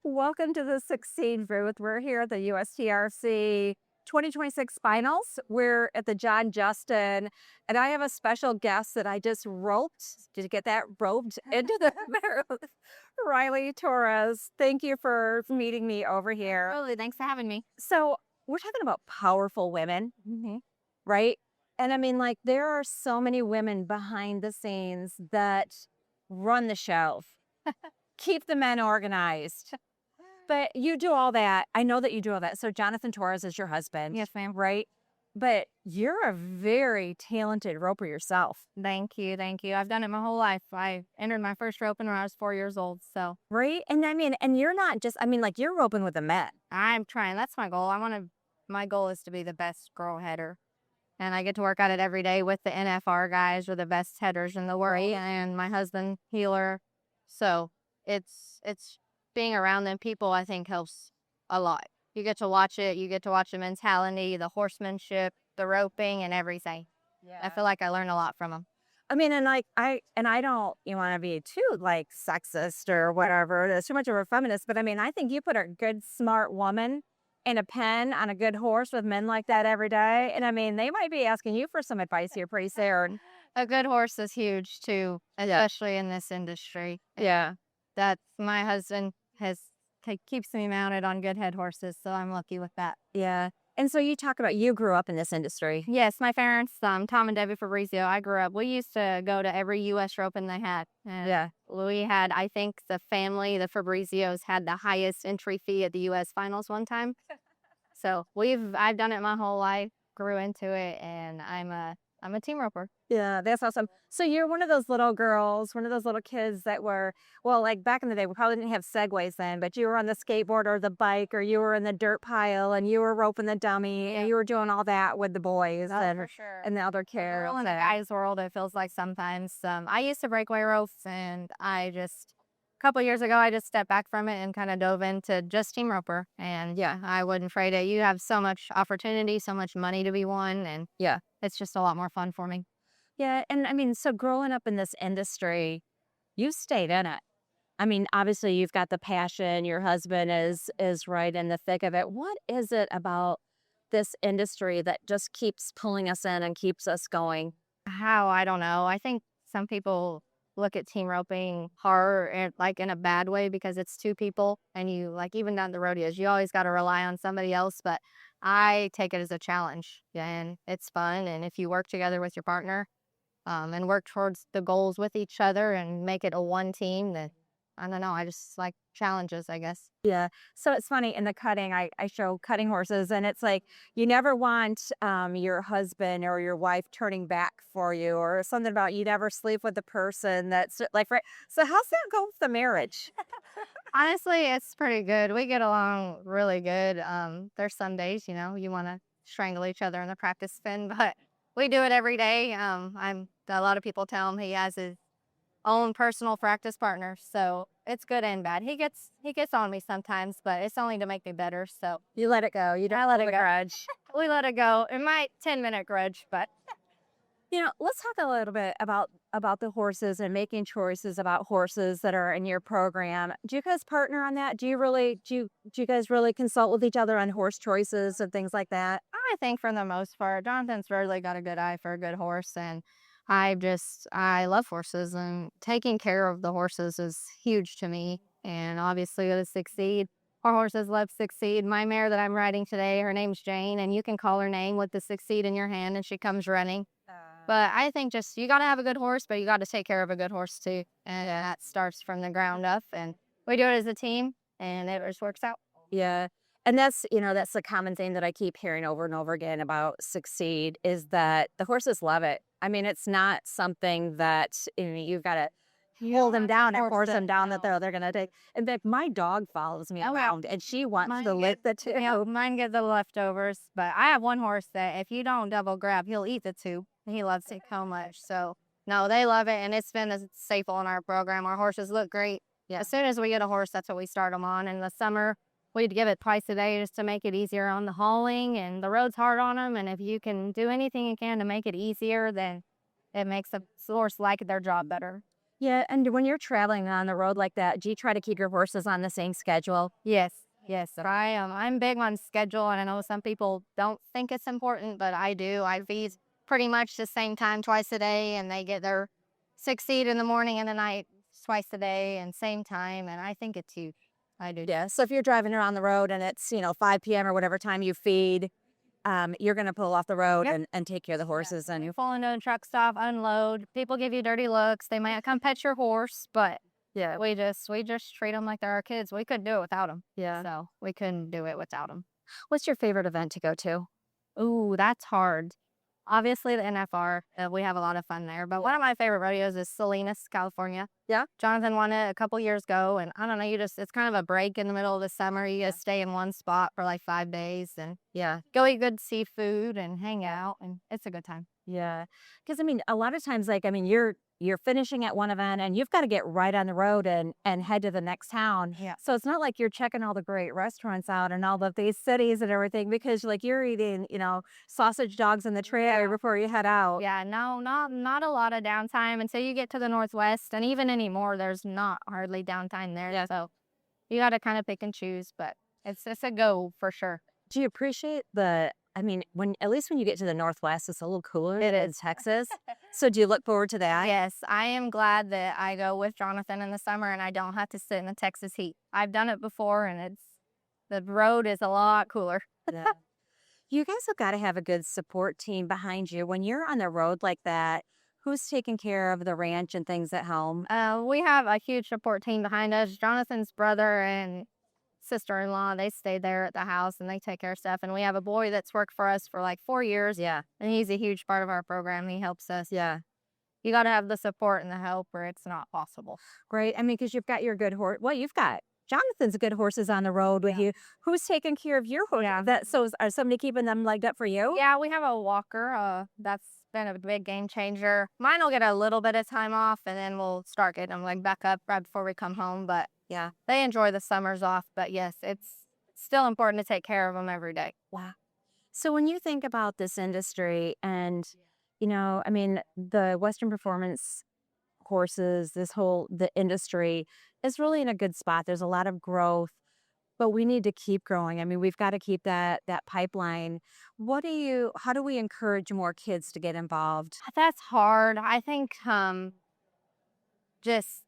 Welcome to the Succeed booth. We're here at the USTRC 2026 finals. We're at the John Justin, and I have a special guest that I just roped. Did you get that? Roped into the booth. Ryleigh Torres. Thank you for meeting me over here. Absolutely. Thanks for having me. So, we're talking about powerful women, right? And I mean, like, there are so many women behind the scenes that run the show, keep the men organized. But you do all that. I know that you do all that. So Jonathan Torres is your husband, Yes, ma'am. right? But you're a very talented roper yourself, Thank you. Thank you. I've done it my whole life. I entered my first roping when I was 4 years old. So right? And I mean, and you're not just, I mean, like you're roping with the men. I'm trying. That's my goal. My goal is to be the best girl header. And I get to work at it every day with the NFR guys or the best headers in the world. Right. And my husband, healer. So it's being around them people, I think, helps a lot. You get to watch it. You get to watch the mentality, the horsemanship, the roping, and everything. I feel like I learn a lot from them. I mean, and like I don't you want to be too like sexist or whatever. There's too much of a feminist, but I mean, I think you put a good, smart woman in a pen on a good horse with men like that every day. And I mean, they might be asking you for some advice here pretty soon. A good horse is huge too, Yeah. especially in this industry. Yeah. That's my husband keeps me mounted on good head horses, so I'm lucky with that. Yeah. And so you talk about you grew up in this industry. Yes, my parents, Tom and Debbie Fabrizio. I grew up. We used to go to every U.S. roping they had. And Yeah. we had, I think, the Fabrizios had the highest entry fee at the U.S. finals one time. So I've done it my whole life, grew into it, and I'm a team roper. Yeah, that's awesome. So you're one of those little girls, one of those little kids that were, well, like back in the day, we probably didn't have segways then, but you were on the skateboard or the bike, or you were in the dirt pile and you were roping the dummy and you were doing all that with the boys For sure. and the other We're all kids. in the guy's world, it feels like sometimes. I used to breakaway ropes, and a couple years ago, I just stepped back from it and kind of dove into just team roper. And yeah, I wouldn't trade it. You have so much opportunity, so much money to be won, and Yeah. it's just a lot more fun for me. Yeah. And I mean, so growing up in this industry, you stayed in it. I mean, obviously you've got the passion, your husband is right in the thick of it. What is it about this industry that just keeps pulling us in and keeps us going? How, I don't know. I think some people look at team roping hard and like in a bad way because it's two people, and you like even down the rodeos, you always got to rely on somebody else. But I take it as a challenge, and it's fun. And if you work together with your partner, and work towards the goals with each other and make it a one team, then I don't know. I just like challenges, I guess. Yeah. So it's funny in the cutting, I show cutting horses, and it's like you never want your husband or your wife turning back for you, or something about you never sleep with the person that's like, right. So how's that go with the marriage? Honestly, it's pretty good. We get along really good. There's some days, you want to strangle each other in the practice spin, but we do it every day. A lot of people tell him he has his own personal practice partner, so it's good and bad. He gets on me sometimes, but it's only to make me better. So You let it go. You don't let it hold a go. grudge. We let it go. It might 10-minute grudge, but Let's talk a little bit about the horses and making choices about horses that are in your program. Do you guys partner on that? Do you guys really consult with each other on horse choices and things like that? I think for the most part, Jonathan's really got a good eye for a good horse, and I love horses, and taking care of the horses is huge to me. And obviously, to succeed, our horses love to succeed. My mare that I'm riding today, her name's Jane, and you can call her name with the succeed in your hand, and she comes running. But I think just you got to have a good horse, but you got to take care of a good horse too, and that starts from the ground up. And we do it as a team, and it just works out. Yeah. And that's the common thing that I keep hearing over and over again about succeed is that the horses love it. I mean, it's not something that you've got to hold them down and force them down that they're going to take. In fact, my dog follows me Oh, around and she wants Mine to lick the Yeah, tube. mine get the leftovers, but I have one horse that if you don't double grab, he'll eat the tube. He loves it so much. So no, they love it, and it's been a staple in our program. Our horses look great. Yeah. As soon as we get a horse, that's what we start them on. In the summer, we'd give it twice a day just to make it easier on the hauling, and the road's hard on them. And if you can do anything you can to make it easier, then it makes the horse like their job better. Yeah, and when you're traveling on the road like that, do you try to keep your horses on the same schedule? Yes, yes. I'm big on schedule, and I know some people don't think it's important, but I do. I feed pretty much the same time twice a day, and they get their 6 feed in the morning and the night twice a day, and same time. And I think it's huge. I do. Yeah, so if you're driving around the road and it's, 5 p.m. or whatever time you feed, you're gonna pull off the road Yep. and take care of the horses and You pull into a truck stop, unload. People give you dirty looks. They might come pet your horse, but yeah, we just treat them like they're our kids. We couldn't do it without them. yeah. So we couldn't do it without them. What's your favorite event to go to? Ooh, that's hard. Obviously, the NFR, we have a lot of fun there. But one of my favorite rodeos is Salinas, California. Yeah. Jonathan won it a couple years ago. And I don't know, it's kind of a break in the middle of the summer. You just stay in one spot for like 5 days and Yeah. go eat good seafood and hang out. And it's a good time. Yeah, because I mean, a lot of times, like, I mean, you're finishing at one event and you've got to get right on the road and head to the next town. Yeah. So it's not like you're checking all the great restaurants out and all of these cities and everything because like you're eating, sausage dogs in the trailer before you head out. Yeah, no, not a lot of downtime until you get to the Northwest. And even anymore, there's not hardly downtime there. Yeah. So you got to kind of pick and choose. But it's a go for sure. Do you appreciate I mean, when at least when you get to the Northwest, it's a little cooler It than is. Texas. So do you look forward to that? Yes, I am glad that I go with Jonathan in the summer and I don't have to sit in the Texas heat. I've done it before and the road is a lot cooler. Yeah. You guys have got to have a good support team behind you when you're on the road like that. Who's taking care of the ranch and things at home? We have a huge support team behind us. Jonathan's brother and sister-in-law, they stay there at the house and they take care of stuff. And we have a boy that's worked for us for like 4 years. Yeah. And he's a huge part of our program. He helps us. Yeah. You got to have the support and the help or it's not possible. Great. I mean, because you've got your good horse. Well, you've got Jonathan's good horses on the road with you. Who's taking care of your horse? Yeah. Are somebody keeping them legged up for you? Yeah, we have a walker. That's been a big game changer. Mine will get a little bit of time off, and then we'll start getting them like back up right before we come home. But Yeah. they enjoy the summers off. But yes, it's still important to take care of them every day. Wow. So when you think about this industry and, I mean, the Western Performance horses, the industry is really in a good spot. There's a lot of growth, but we need to keep growing. I mean, we've got to keep that pipeline. How do we encourage more kids to get involved? That's hard. I think just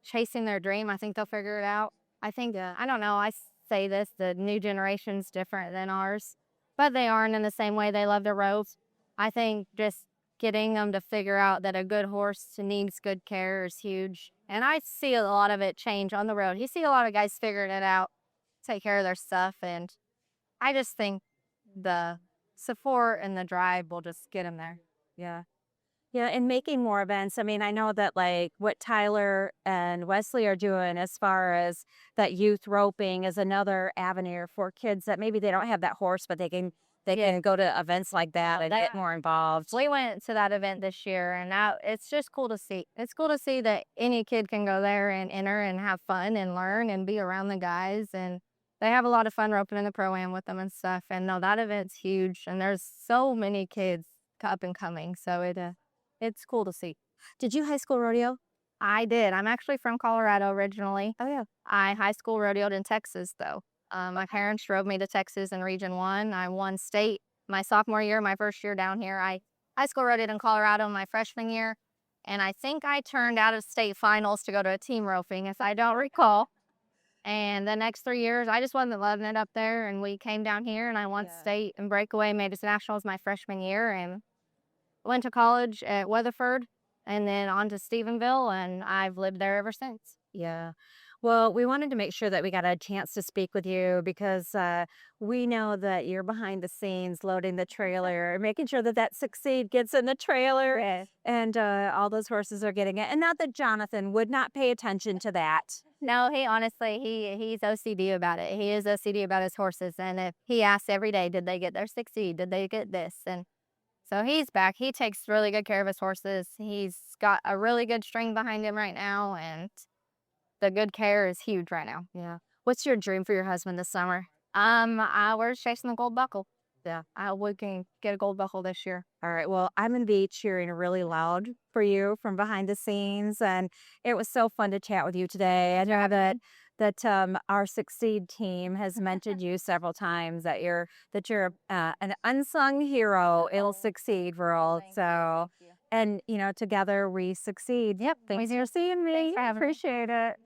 chasing their dream. I think they'll figure it out. I think I don't know. Say this: the new generation's different than ours, but they aren't in the same way. They love the ropes. I think just getting them to figure out that a good horse needs good care is huge. And I see a lot of it change on the road. You see a lot of guys figuring it out, take care of their stuff. And I just think the support and the drive will just get them there. Yeah. Yeah, and making more events. I mean, I know that like what Tyler and Wesley are doing as far as that youth roping is another avenue for kids that maybe they don't have that horse, but they can go to events like that and get more involved. We went to that event this year, and now it's just cool to see. It's cool to see that any kid can go there and enter and have fun and learn and be around the guys. And they have a lot of fun roping in the pro-am with them and stuff. And no, that event's huge. And there's so many kids up and coming. So it's cool to see. Did you high school rodeo? I did. I'm actually from Colorado originally. Oh yeah. I high school rodeoed in Texas, though. My parents drove me to Texas in Region 1. I won state my sophomore year, my first year down here. I high school rodeoed in Colorado my freshman year, and I think I turned out of state finals to go to a team roping, if I don't recall. And the next 3 years, I just wasn't loving it up there, and we came down here, and I won state and breakaway, made it to nationals my freshman year, and went to college at Weatherford, and then on to Stephenville, and I've lived there ever since. Yeah. Well, we wanted to make sure that we got a chance to speak with you because we know that you're behind the scenes loading the trailer, making sure that Succeed gets in the trailer Yes. and all those horses are getting it. And not that Jonathan would not pay attention to that. No, he honestly, he's OCD about it. He is OCD about his horses, and if he asks every day, did they get their succeed? Did they get this? And so he's back. He takes really good care of his horses. He's got a really good string behind him right now, and the good care is huge right now. Yeah. What's your dream for your husband this summer? We're chasing the gold buckle. Yeah, I hope we can get a gold buckle this year. All right. Well, I'm going to be cheering really loud for you from behind the scenes, and it was so fun to chat with you today. I know that our Succeed team has mentioned you several times that you're an unsung hero. It'll succeed world. So, and together we succeed. Yep, Thanks thanks. for seeing me. Thanks for having me. Appreciate it.